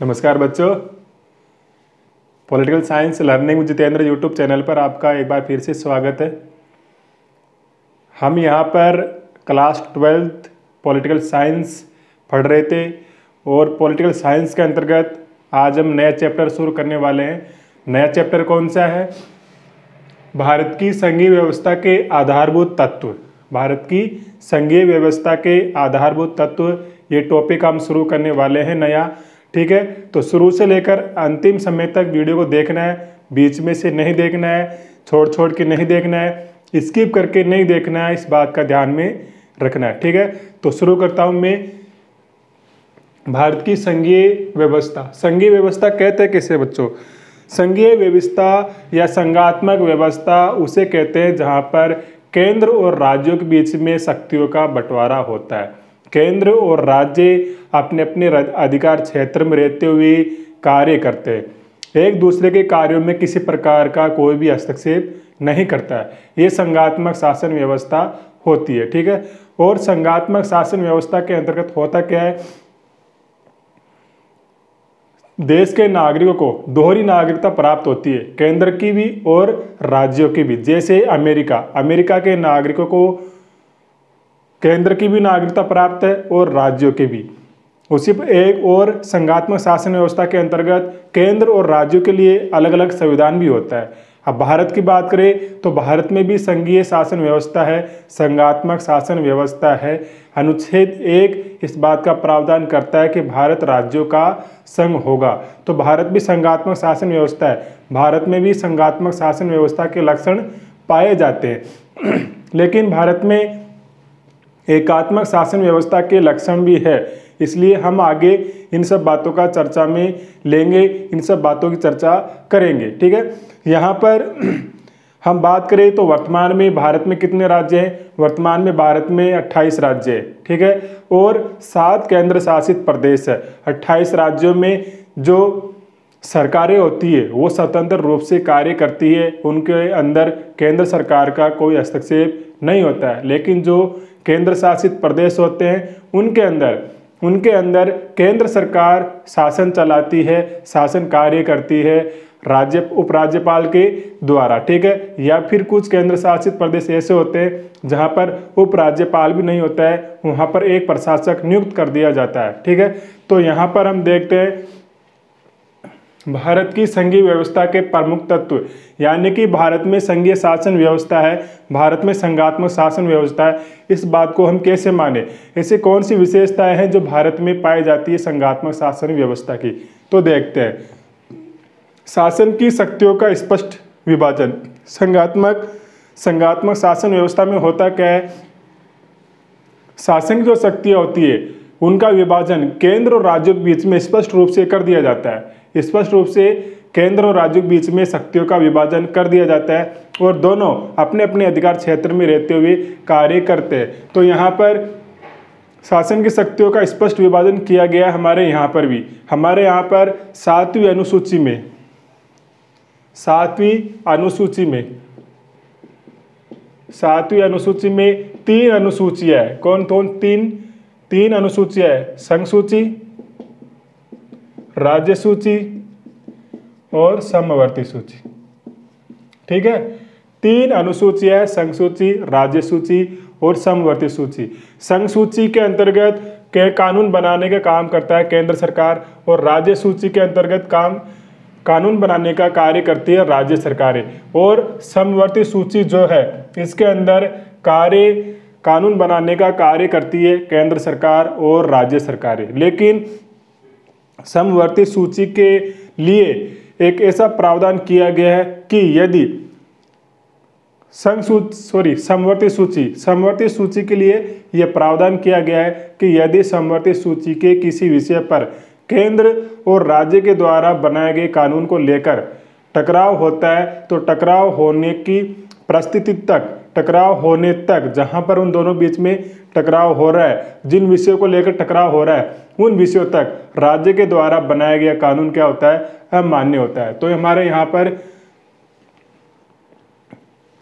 नमस्कार बच्चों, political science learning with Jitendra YouTube channel पर आपका एक बार फिर से स्वागत है। हम यहाँ पर क्लास 12th पॉलिटिकल साइंस पढ़ रहे थे और पॉलिटिकल साइंस के अंतर्गत आज हम नया चैप्टर शुरू करने वाले हैं। नया चैप्टर कौन सा है? भारत की संघीय व्यवस्था के आधारभूत तत्व। भारत की संघीय व्यवस्था के आधारभूत तत्व, ये टॉपिक हम शुरू करने वाले हैं नया। ठीक है, तो शुरू से लेकर अंतिम समय तक वीडियो को देखना है, बीच में से नहीं देखना है, छोड़ के नहीं देखना है, स्किप करके नहीं देखना है, इस बात का ध्यान में रखना है। ठीक है, तो शुरू करता हूं मैं। भारत की संघीय व्यवस्था। संघीय व्यवस्था कहते हैं किसे बच्चों? संघीय व्यवस्था या संघात्मक व्यवस्था उसे कहते हैं जहां पर केंद्र और राज्यों के बीच में शक्तियों का बंटवारा होता है। केंद्र और राज्य अपने अपने अधिकार क्षेत्र में रहते हुए कार्य करते हैं, एक दूसरे के कार्यों में किसी प्रकार का कोई भी हस्तक्षेप नहीं करता है। ये संघात्मक शासन व्यवस्था होती है। ठीक है, और संघात्मक शासन व्यवस्था के अंतर्गत होता क्या है? देश के नागरिकों को दोहरी नागरिकता प्राप्त होती है, केंद्र की भी और राज्यों की भी। जैसे अमेरिका के नागरिकों को केंद्र की भी नागरिकता प्राप्त है और राज्यों की भी। उसी पर एक और संघात्मक शासन व्यवस्था के अंतर्गत केंद्र और राज्यों के लिए अलग अलग संविधान भी होता है। अब भारत की बात करें तो भारत में भी संघीय शासन व्यवस्था है, संघात्मक शासन व्यवस्था है। अनुच्छेद 1 इस बात का प्रावधान करता है कि भारत राज्यों का संघ होगा, तो भारत भी संघात्मक शासन व्यवस्था है। भारत में भी संघात्मक शासन व्यवस्था के लक्षण पाए जाते हैं लेकिन भारत में एकात्मक शासन व्यवस्था के लक्षण भी है, इसलिए हम आगे इन सब बातों का चर्चा में लेंगे, इन सब बातों की चर्चा करेंगे। ठीक है, यहाँ पर हम बात करें तो वर्तमान में भारत में कितने राज्य हैं? वर्तमान में भारत में 28 राज्य है। ठीक है, और 7 केंद्र शासित प्रदेश है। 28 राज्यों में जो सरकारें होती है वो स्वतंत्र रूप से कार्य करती है, उनके अंदर केंद्र सरकार का कोई हस्तक्षेप नहीं होता है। लेकिन जो केंद्र शासित प्रदेश होते हैं उनके अंदर केंद्र सरकार शासन चलाती है, शासन कार्य करती है उपराज्यपाल के द्वारा। ठीक है, या फिर कुछ केंद्र शासित प्रदेश ऐसे होते हैं जहां पर उपराज्यपाल भी नहीं होता है, वहां पर एक प्रशासक नियुक्त कर दिया जाता है। ठीक है, तो यहाँ पर हम देखते हैं भारत की संघीय व्यवस्था के प्रमुख तत्व, यानी कि भारत में संघीय शासन व्यवस्था है, भारत में संघात्मक शासन व्यवस्था है। इस बात को हम कैसे माने? ऐसे कौन सी विशेषताएं हैं जो भारत में पाई जाती है संघात्मक शासन व्यवस्था की? तो देखते हैं। शासन की शक्तियों का स्पष्ट विभाजन। संघात्मक शासन व्यवस्था में होता क्या है? शासन की जो शक्तियां होती है उनका विभाजन केंद्र और राज्यों के बीच में स्पष्ट रूप से कर दिया जाता है। स्पष्ट रूप से केंद्र और राज्यों के बीच में शक्तियों का विभाजन कर दिया जाता है और दोनों अपने अपने अधिकार क्षेत्र में रहते हुए कार्य करते हैं। तो यहाँ पर शासन की शक्तियों का स्पष्ट विभाजन किया गया है। हमारे यहाँ पर भी, हमारे यहाँ पर 7वीं अनुसूची में 3 अनुसूचियां है। कौन? 3 अनुसूचियां है, संघ सूची, राज्य सूची और समवर्ती सूची। ठीक है, 3 अनुसूचियां है, संघ सूची, राज्य सूची और समवर्ती सूची। संघ सूची के अंतर्गत कानून बनाने का काम करता है केंद्र सरकार और राज्य सूची के अंतर्गत कानून बनाने का कार्य करती है राज्य सरकारें। और समवर्ती सूची जो है इसके अंदर कानून बनाने का कार्य करती है केंद्र सरकार और राज्य सरकारें। लेकिन समवर्ती सूची के लिए एक ऐसा प्रावधान किया गया है कि यदि समवर्ती सूची के लिए यह प्रावधान किया गया है कि यदि समवर्ती सूची के किसी विषय पर केंद्र और राज्य के द्वारा बनाए गए कानून को लेकर टकराव होता है तो टकराव होने तक जहां पर उन दोनों बीच में टकराव हो रहा है, जिन विषयों को लेकर टकराव हो रहा है उन विषयों तक राज्य के द्वारा बनाया गया कानून क्या होता है? अमान्य होता है। तो हमारे यहाँ पर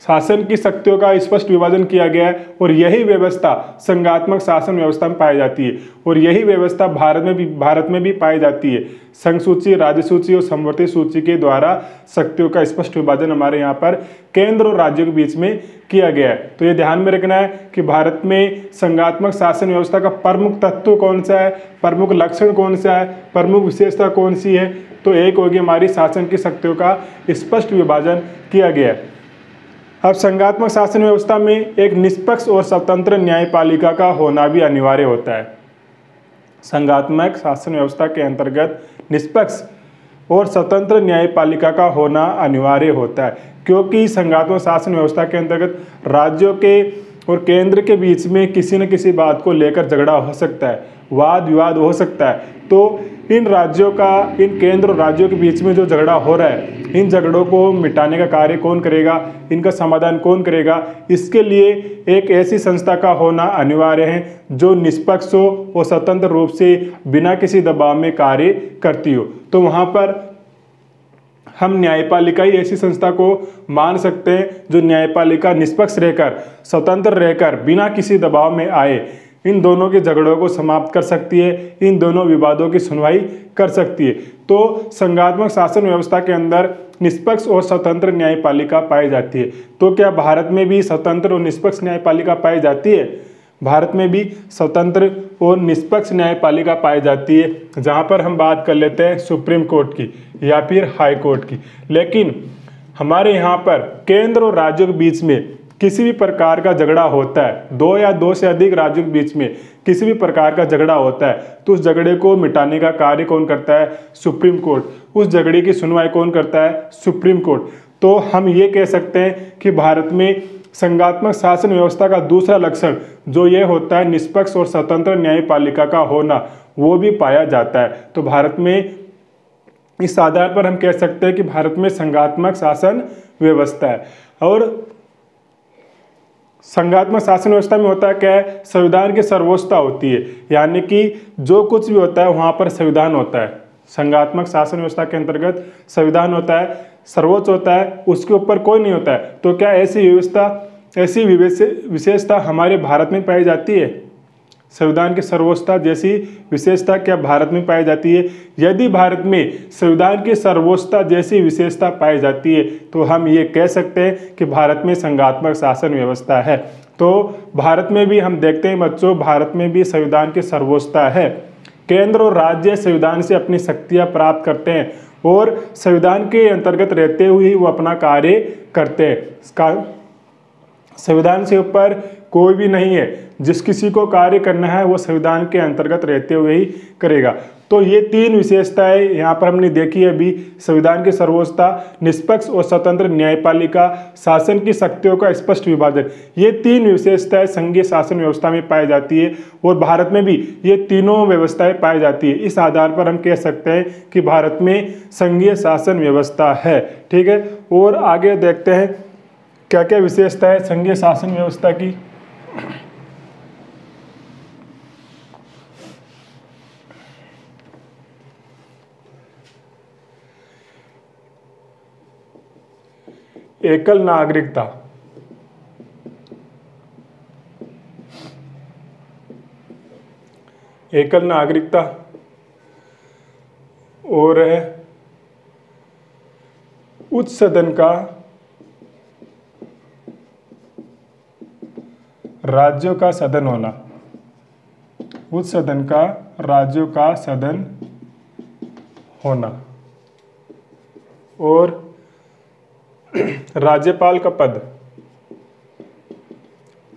शासन की शक्तियों का स्पष्ट विभाजन किया गया है और यही व्यवस्था संघात्मक शासन व्यवस्था में पाई जाती है और यही व्यवस्था भारत में भी पाई जाती है। संघ सूची, राज्य सूची और समवर्ती सूची के द्वारा शक्तियों का स्पष्ट विभाजन हमारे यहाँ पर केंद्र और राज्यों के बीच में किया गया है। तो ये ध्यान में रखना है कि भारत में संघात्मक शासन व्यवस्था का प्रमुख तत्व कौन सा है, प्रमुख लक्षण कौन सा है, प्रमुख विशेषता कौन सी है। तो एक होगी हमारी शासन की शक्तियों का स्पष्ट विभाजन किया गया है। अब संघात्मक शासन व्यवस्था में एक निष्पक्ष और स्वतंत्र न्यायपालिका का होना भी अनिवार्य होता है। संघात्मक शासन व्यवस्था के अंतर्गत निष्पक्ष और स्वतंत्र न्यायपालिका का होना अनिवार्य होता है, क्योंकि संघात्मक शासन व्यवस्था के अंतर्गत राज्यों के और केंद्र के बीच में किसी न किसी बात को लेकर झगड़ा हो सकता है, वाद विवाद हो सकता है। तो इन केंद्र और राज्यों के बीच में जो झगड़ा हो रहा है, इन झगड़ों को मिटाने का कार्य कौन करेगा, इनका समाधान कौन करेगा, इसके लिए एक ऐसी संस्था का होना अनिवार्य है जो निष्पक्ष हो और स्वतंत्र रूप से बिना किसी दबाव में कार्य करती हो। तो वहाँ पर हम न्यायपालिका ही ऐसी संस्था को मान सकते हैं जो न्यायपालिका निष्पक्ष रहकर, स्वतंत्र रहकर, बिना किसी दबाव में आए इन दोनों के झगड़ों को समाप्त कर सकती है, इन दोनों विवादों की सुनवाई कर सकती है। तो संघात्मक शासन व्यवस्था के अंदर निष्पक्ष और स्वतंत्र न्यायपालिका पाई जाती है। तो क्या भारत में भी स्वतंत्र और निष्पक्ष न्यायपालिका पाई जाती है? भारत में भी स्वतंत्र और निष्पक्ष न्यायपालिका पाई जाती है, जहाँ पर हम बात कर लेते हैं सुप्रीम कोर्ट की या फिर हाई कोर्ट की। लेकिन हमारे यहाँ पर केंद्र और राज्यों के बीच में किसी भी प्रकार का झगड़ा होता है, दो या दो से अधिक राज्यों के बीच में किसी भी प्रकार का झगड़ा होता है, तो उस झगड़े को मिटाने का कार्य कौन करता है? Supreme court. उस झगड़े की सुनवाई कौन करता है? Supreme court. तो हम ये कह सकते हैं कि भारत में संघात्मक शासन व्यवस्था का दूसरा लक्षण जो ये होता है निष्पक्ष और स्वतंत्र न्यायपालिका का होना, वो भी पाया जाता है। तो भारत में इस आधार पर हम कह सकते हैं कि भारत में संघात्मक शासन व्यवस्था है। और संघात्मक शासन व्यवस्था में होता है क्या है? संविधान की सर्वोच्चता होती है, यानी कि जो कुछ भी होता है वहाँ पर संविधान होता है। संघात्मक शासन व्यवस्था के अंतर्गत संविधान होता है, सर्वोच्च होता है, उसके ऊपर कोई नहीं होता है। तो क्या ऐसी विशेषता हमारे भारत में पाई जाती है? संविधान की सर्वोच्चता जैसी विशेषता क्या भारत में पाई जाती है? यदि भारत में संविधान की सर्वोच्चता जैसी विशेषता पाई जाती है तो हम ये कह सकते हैं कि भारत में संघात्मक शासन व्यवस्था है। तो भारत में भी हम देखते हैं बच्चों, भारत में भी संविधान की सर्वोच्चता है। केंद्र और राज्य संविधान से अपनी शक्तियाँ प्राप्त करते हैं और संविधान के अंतर्गत रहते हुए ही वो अपना कार्य करते हैं। संविधान से ऊपर कोई भी नहीं है, जिस किसी को कार्य करना है वो संविधान के अंतर्गत रहते हुए ही करेगा। तो ये तीन विशेषताएं यहाँ पर हमने देखी है अभी, संविधान की सर्वोच्चता, निष्पक्ष और स्वतंत्र न्यायपालिका, शासन की शक्तियों का स्पष्ट विभाजन, ये तीन विशेषताएं संघीय शासन व्यवस्था में पाई जाती है और भारत में भी ये तीनों व्यवस्थाएं पाई जाती है। इस आधार पर हम कह सकते हैं कि भारत में संघीय शासन व्यवस्था है। ठीक है, और आगे देखते हैं क्या क्या विशेषता है संघीय शासन व्यवस्था की। एकल नागरिकता, एकल नागरिकता और है उच्च सदन का राज्यों का सदन होना, उच्च सदन का राज्यों का सदन होना, और राज्यपाल का पद,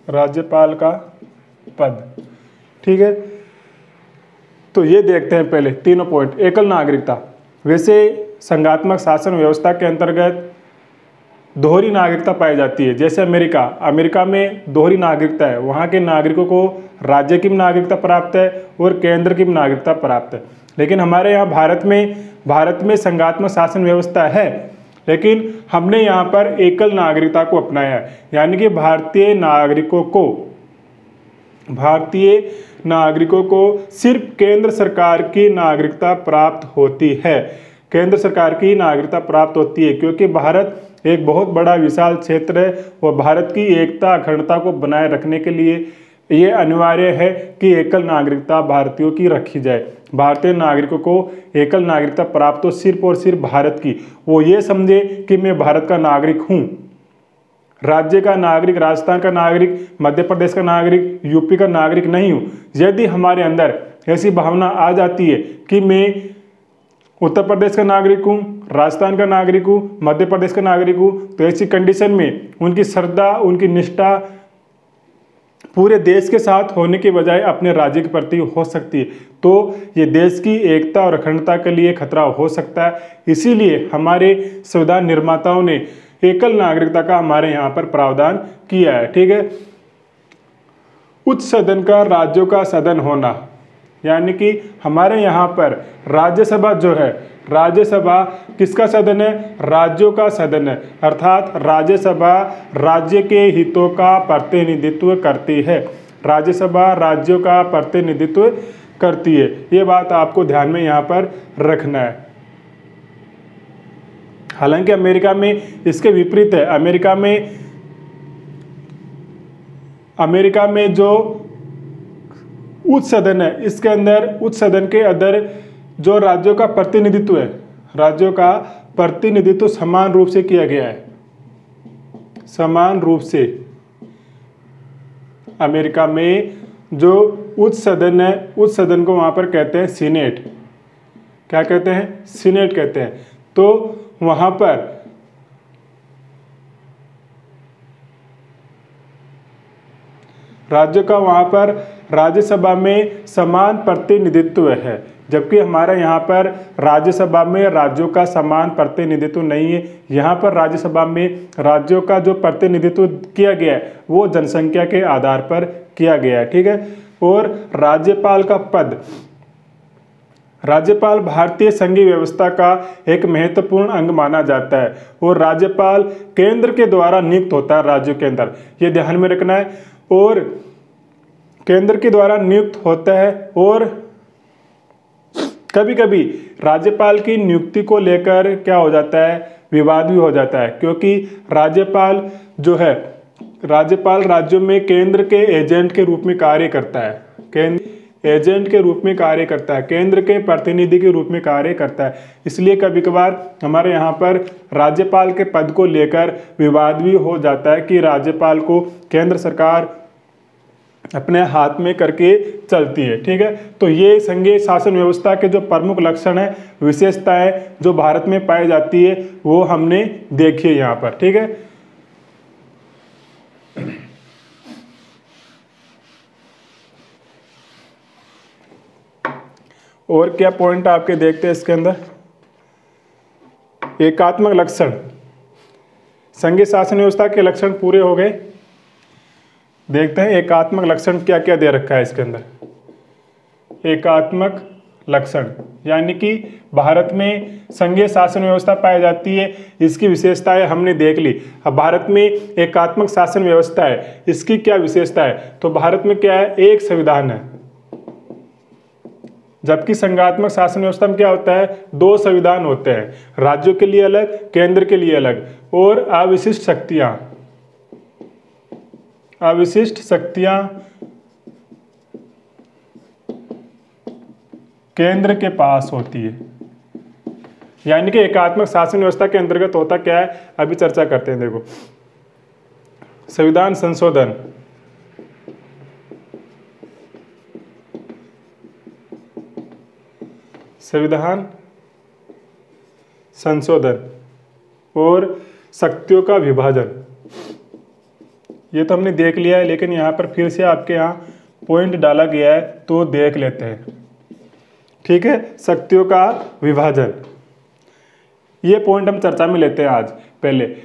राज्यपाल का पद। ठीक है, तो ये देखते हैं पहले तीनों पॉइंट। एकल नागरिकता, वैसे संघात्मक शासन व्यवस्था के अंतर्गत दोहरी नागरिकता पाई जाती है। जैसे अमेरिका में दोहरी नागरिकता है, वहाँ के नागरिकों को राज्य की भी नागरिकता प्राप्त है और केंद्र की भी नागरिकता प्राप्त है। लेकिन हमारे यहाँ भारत में संघात्मक शासन व्यवस्था है, लेकिन हमने यहाँ पर एकल नागरिकता को अपनाया है, यानी कि भारतीय नागरिकों को सिर्फ केंद्र सरकार की नागरिकता प्राप्त होती है। केंद्र सरकार की नागरिकता प्राप्त होती है क्योंकि भारत एक बहुत बड़ा विशाल क्षेत्र है और भारत की एकता अखंडता को बनाए रखने के लिए ये अनिवार्य है कि एकल नागरिकता भारतीयों की रखी जाए। भारतीय नागरिकों को एकल नागरिकता प्राप्त हो सिर्फ और सिर्फ भारत की, वो ये समझे कि मैं भारत का नागरिक हूँ, राज्य का नागरिक, राजस्थान का नागरिक, मध्य प्रदेश का नागरिक, यूपी का नागरिक नहीं हूँ। यदि हमारे अंदर ऐसी भावना आ जाती है कि मैं उत्तर प्रदेश का नागरिक हूँ, राजस्थान का नागरिक हूँ, मध्य प्रदेश का नागरिक हूँ, तो ऐसी कंडीशन में उनकी श्रद्धा, उनकी निष्ठा पूरे देश के साथ होने के बजाय अपने राज्य के प्रति हो सकती है। तो ये देश की एकता और अखंडता के लिए खतरा हो सकता है। इसीलिए हमारे संविधान निर्माताओं ने एकल नागरिकता का हमारे यहाँ पर प्रावधान किया है। ठीक है। उच्च सदन का राज्यों का सदन होना, यानी कि हमारे यहाँ पर राज्यसभा जो है, राज्यसभा किसका सदन है? राज्यों का सदन है। अर्थात राज्यसभा राज्य के हितों का प्रतिनिधित्व करती है। राज्यसभा राज्यों का प्रतिनिधित्व करती है। ये बात आपको ध्यान में यहाँ पर रखना है। हालांकि अमेरिका में इसके विपरीत है। अमेरिका में जो उच्च सदन है, इसके अंदर उच्च सदन के अंदर जो राज्यों का प्रतिनिधित्व है, राज्यों का प्रतिनिधित्व समान रूप से किया गया है। समान रूप से अमेरिका में जो उच्च सदन है, उच्च सदन को वहां पर कहते हैं सीनेट। क्या कहते हैं? सीनेट कहते हैं। तो वहां पर राज्यों का वहां पर राज्यसभा में समान प्रतिनिधित्व है, जबकि हमारे यहाँ पर राज्यसभा में राज्यों का समान प्रतिनिधित्व नहीं है। यहाँ पर राज्यसभा में राज्यों का जो प्रतिनिधित्व किया गया है वो जनसंख्या के आधार पर किया गया है। ठीक है। और राज्यपाल का पद, राज्यपाल भारतीय संघीय व्यवस्था का एक महत्वपूर्ण अंग माना जाता है और राज्यपाल केंद्र के द्वारा नियुक्त होता है राज्यों के अंदर। ये ध्यान में रखना है। और केंद्र के द्वारा नियुक्त होता है और कभी कभी राज्यपाल की नियुक्ति को लेकर क्या हो जाता है? विवाद भी हो जाता है, क्योंकि राज्यपाल जो है, राज्यपाल राज्यों में केंद्र के एजेंट के रूप में कार्य करता है। एजेंट के रूप में कार्य करता है, केंद्र के प्रतिनिधि के रूप में कार्य करता है। इसलिए कभी कभार हमारे यहाँ पर राज्यपाल के पद को लेकर विवाद भी हो जाता है कि राज्यपाल को केंद्र सरकार अपने हाथ में करके चलती है। ठीक है। तो ये संघीय शासन व्यवस्था के जो प्रमुख लक्षण है, विशेषताएं जो भारत में पाई जाती है, वो हमने देखी है यहाँ पर। ठीक है। और क्या पॉइंट आपके देखते हैं इसके अंदर? एकात्मक लक्षण, संघीय शासन व्यवस्था के लक्षण पूरे हो गए। देखते हैं एकात्मक लक्षण क्या क्या दे रखा है इसके अंदर। एकात्मक लक्षण यानी कि भारत में संघीय शासन व्यवस्था पाई जाती है, इसकी विशेषताएं हमने देख ली। अब भारत में एकात्मक शासन व्यवस्था है, इसकी क्या विशेषता है? तो भारत में क्या है? एक संविधान है, जबकि संघात्मक शासन व्यवस्था में क्या होता है? दो संविधान होते हैं, राज्यों के लिए अलग, केंद्र के लिए अलग। और अविशिष्ट शक्तियां केंद्र के पास होती है। यानी कि एकात्मक शासन व्यवस्था के अंतर्गत होता क्या है, अभी चर्चा करते हैं। देखो, संविधान संशोधन, संविधान संशोधन और शक्तियों का विभाजन, ये तो हमने देख लिया है, लेकिन यहाँ पर फिर से आपके यहाँ पॉइंट डाला गया है तो देख लेते हैं। ठीक है। शक्तियों का विभाजन, ये पॉइंट हम चर्चा में लेते हैं आज। पहले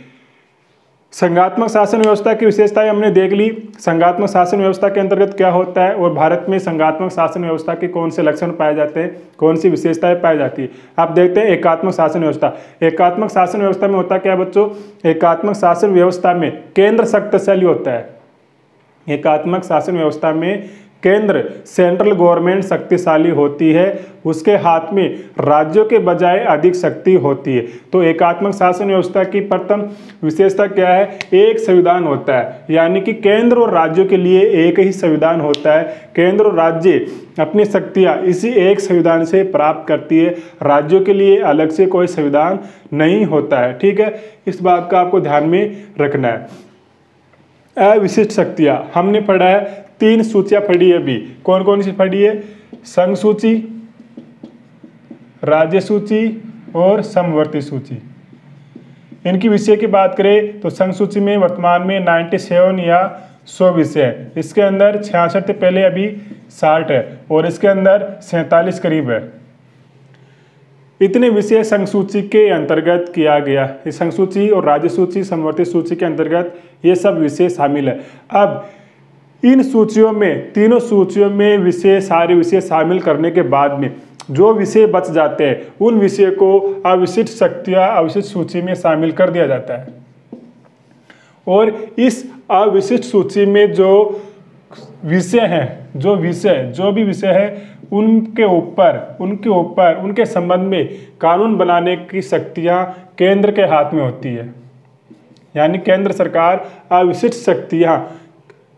संघात्मक शासन व्यवस्था की विशेषताएं हमने देख ली। संघात्मक शासन व्यवस्था के अंतर्गत क्या होता है और भारत में संघात्मक शासन व्यवस्था के कौन से लक्षण पाए जाते हैं, कौन सी विशेषताएं पाई जाती है। आप देखते हैं एकात्मक शासन व्यवस्था। एकात्मक शासन व्यवस्था में होता क्या है बच्चों? एकात्मक शासन व्यवस्था में केंद्र शक्तिशाली होता है। एकात्मक शासन व्यवस्था में केंद्र सेंट्रल गवर्नमेंट शक्तिशाली होती है, उसके हाथ में राज्यों के बजाय अधिक शक्ति होती है। तो एकात्मक शासन व्यवस्था की प्रथम विशेषता क्या है? एक संविधान होता है, यानी कि केंद्र और राज्यों के लिए एक ही संविधान होता है। केंद्र और राज्य अपनी शक्तियां इसी एक संविधान से प्राप्त करती है, राज्यों के लिए अलग से कोई संविधान नहीं होता है। ठीक है, इस बात का आपको ध्यान में रखना है। अविशिष्ट शक्तियां हमने पढ़ा है, 3 सूचियां पढ़ी है अभी। कौन कौन सी पढ़ी है? संघ सूची, राज्य सूची और समवर्ती सूची। इनकी विषय की बात करें तो संघ सूची में वर्तमान में 97 या 100 विषय है। इसके अंदर 66 से पहले अभी 60 है और इसके अंदर 47 करीब है। इतने विषय संघ सूची के अंतर्गत किया गया। इस संघ सूची और राज्य सूची समवर्ती सूची के अंतर्गत ये सब विषय शामिल है। अब इन सूचियों में, तीनों सूचियों में विषय, सारे विषय शामिल करने के बाद में जो विषय बच जाते हैं उन विषय को अविशिष्ट शक्तियां अविशिष्ट सूची में शामिल कर दिया जाता है। और इस अविशिष्ट सूची में जो विषय हैं, जो भी विषय है उनके ऊपर उनके संबंध में कानून बनाने की शक्तियां केंद्र के हाथ में होती है। यानी केंद्र सरकार अविशिष्ट शक्तियां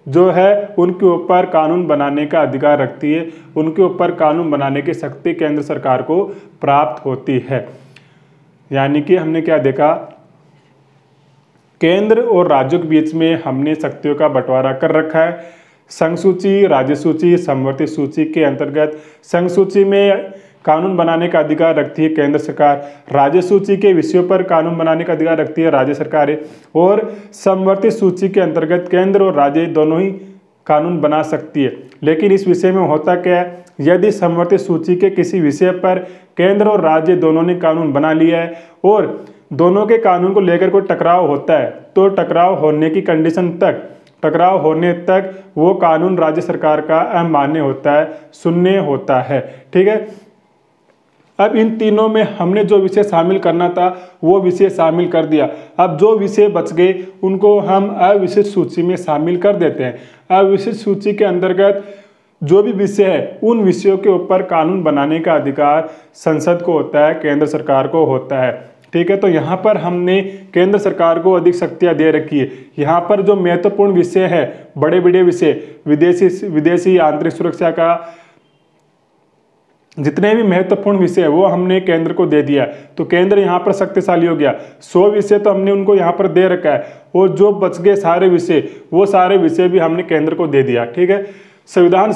जो है उनके ऊपर कानून बनाने का अधिकार रखती है, उनके ऊपर कानून बनाने की शक्ति केंद्र सरकार को प्राप्त होती है। यानी कि हमने क्या देखा, केंद्र और राज्यों के बीच में हमने शक्तियों का बंटवारा कर रखा है। संघ सूची, राज्य सूची, समवर्ती सूची के अंतर्गत संघ सूची में कानून बनाने का अधिकार रखती है केंद्र सरकार, राज्य सूची के विषयों पर कानून बनाने का अधिकार रखती है राज्य सरकारें, और समवर्ती सूची के अंतर्गत केंद्र और राज्य दोनों ही कानून बना सकती है। लेकिन इस विषय में होता क्या है, यदि समवर्ती सूची के किसी विषय पर केंद्र और राज्य दोनों ने कानून बना लिया है और दोनों के कानून को लेकर कोई टकराव होता है, तो टकराव होने तक वो कानून राज्य सरकार का अमान्य होता है, शून्य होता है। ठीक है, अब इन तीनों में हमने जो विषय शामिल करना था वो विषय शामिल कर दिया। अब जो विषय बच गए उनको हम अविशिष्ट सूची में शामिल कर देते हैं। अविशिष्ट सूची के अंतर्गत जो भी विषय है उन विषयों के ऊपर कानून बनाने का अधिकार संसद को होता है, केंद्र सरकार को होता है। ठीक है, तो यहाँ पर हमने केंद्र सरकार को अधिक शक्तियाँ दे रखी है। यहाँ पर जो महत्वपूर्ण विषय है, बड़े बड़े विषय, विदेशी आंतरिक सुरक्षा का जितने भी महत्वपूर्ण विषय है वो हमने केंद्र को दे दिया। तो केंद्र यहाँ पर शक्तिशाली हो गया। 100 विषय तो हमने उनको यहाँ पर दे रखा है और जो बच गए सारे विषय, वो सारे विषय भी हमने केंद्र को दे दिया। ठीक है, संविधान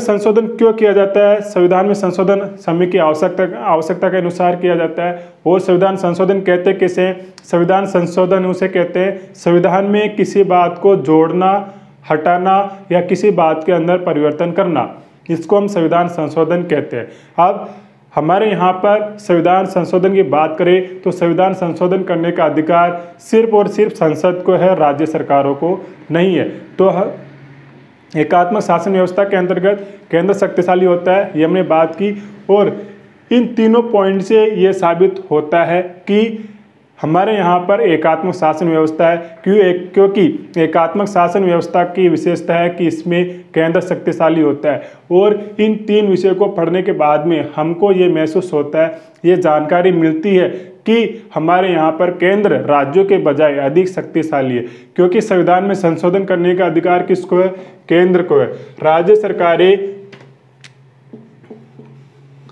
संशोधन क्यों किया जाता है? संविधान में संशोधन समय की आवश्यकता के अनुसार किया जाता है। और संविधान संशोधन कहते कैसे हैं? संविधान संशोधन उसे कहते हैं संविधान में किसी बात को जोड़ना, हटाना या किसी बात के अंदर परिवर्तन करना, इसको हम संविधान संशोधन कहते हैं। अब हमारे यहाँ पर संविधान संशोधन की बात करें तो संविधान संशोधन करने का अधिकार सिर्फ और सिर्फ संसद को है, राज्य सरकारों को नहीं है। तो एकात्मक शासन व्यवस्था के अंतर्गत केंद्र शक्तिशाली होता है, ये हमने बात की। और इन तीनों पॉइंट से ये साबित होता है कि हमारे यहाँ पर एकात्मक शासन व्यवस्था है। क्योंकि एकात्मक शासन व्यवस्था की विशेषता है कि इसमें केंद्र शक्तिशाली होता है। और इन 3 विषयों को पढ़ने के बाद में हमको ये महसूस होता है, ये जानकारी मिलती है कि हमारे यहाँ पर केंद्र राज्यों के बजाय अधिक शक्तिशाली है। क्योंकि संविधान में संशोधन करने का अधिकार किसको है? केंद्र को है।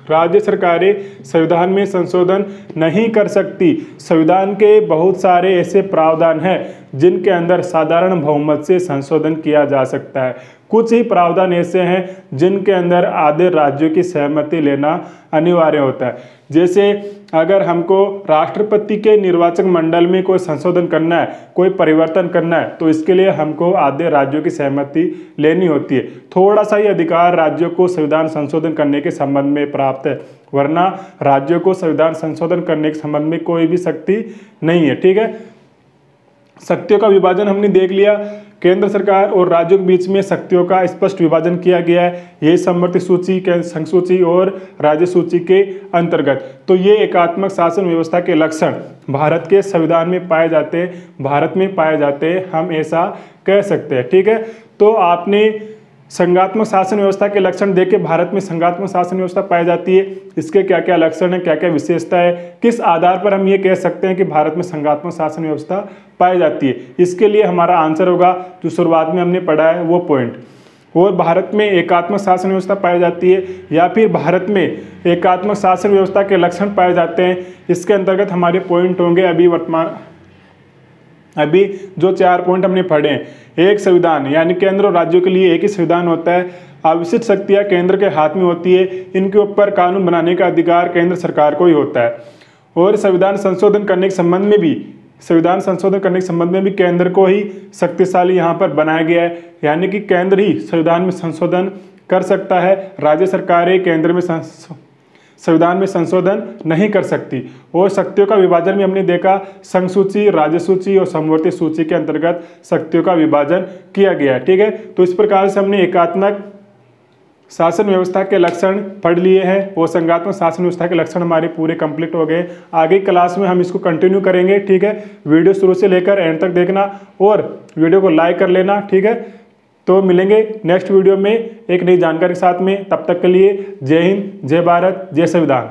राज्य सरकारें संविधान में संशोधन नहीं कर सकती। संविधान के बहुत सारे ऐसे प्रावधान हैं जिनके अंदर साधारण बहुमत से संशोधन किया जा सकता है। कुछ ही प्रावधान ऐसे हैं जिनके अंदर आधे राज्यों की सहमति लेना अनिवार्य होता है। जैसे अगर हमको राष्ट्रपति के निर्वाचक मंडल में कोई संशोधन करना है, कोई परिवर्तन करना है, तो इसके लिए हमको आधे राज्यों की सहमति लेनी होती है। थोड़ा सा ही अधिकार राज्यों को संविधान संशोधन करने के संबंध में प्राप्त है, वरना राज्यों को संविधान संशोधन करने के संबंध में कोई भी शक्ति नहीं है। ठीक है, शक्तियों का विभाजन हमने देख लिया। केंद्र सरकार और राज्यों के बीच में शक्तियों का स्पष्ट विभाजन किया गया है, यही समवर्ती सूची, संघ सूची और राज्य सूची के अंतर्गत। तो ये एकात्मक शासन व्यवस्था के लक्षण भारत के संविधान में पाए जाते हैं, भारत में पाए जाते हैं, हम ऐसा कह सकते हैं। ठीक है, तो आपने संघात्मक शासन व्यवस्था के लक्षण देखे, भारत में संघात्मक शासन व्यवस्था पाई जाती है, इसके क्या क्या लक्षण है, क्या क्या विशेषता है, किस आधार पर हम ये कह सकते हैं कि भारत में संघात्मक शासन व्यवस्था पाई जाती है। इसके लिए हमारा आंसर होगा जो शुरुआत में हमने पढ़ा है वो पॉइंट। और भारत में एकात्मक शासन व्यवस्था पाई जाती है या फिर भारत में एकात्मक शासन व्यवस्था के लक्षण पाए जाते हैं, इसके अंतर्गत हमारे पॉइंट होंगे अभी जो 4 पॉइंट हमने पढ़े हैं। एक संविधान, यानी केंद्र और राज्यों के लिए एक ही संविधान होता है, अविशिष्ट शक्तियां केंद्र के हाथ में होती है, इनके ऊपर कानून बनाने का अधिकार केंद्र सरकार को ही होता है। और संविधान संशोधन करने के संबंध में भी केंद्र को ही शक्तिशाली यहाँ पर बनाया गया है, यानी कि केंद्र ही संविधान में संशोधन कर सकता है, राज्य सरकारें केंद्र में संविधान में संशोधन नहीं कर सकती। और शक्तियों का विभाजन भी हमने देखा, संघ सूची, राज्य सूची और समवर्ती सूची के अंतर्गत शक्तियों का विभाजन किया गया है। ठीक है, तो इस प्रकार से हमने एकात्मक शासन व्यवस्था के लक्षण पढ़ लिए हैं और संघात्मक शासन व्यवस्था के लक्षण हमारे पूरे कंप्लीट हो गए। आगे क्लास में हम इसको कंटिन्यू करेंगे। ठीक है, वीडियो शुरू से लेकर एंड तक देखना और वीडियो को लाइक कर लेना। ठीक है, तो मिलेंगे नेक्स्ट वीडियो में एक नई जानकारी के साथ में। तब तक के लिए जय हिंद, जय भारत, जय संविधान।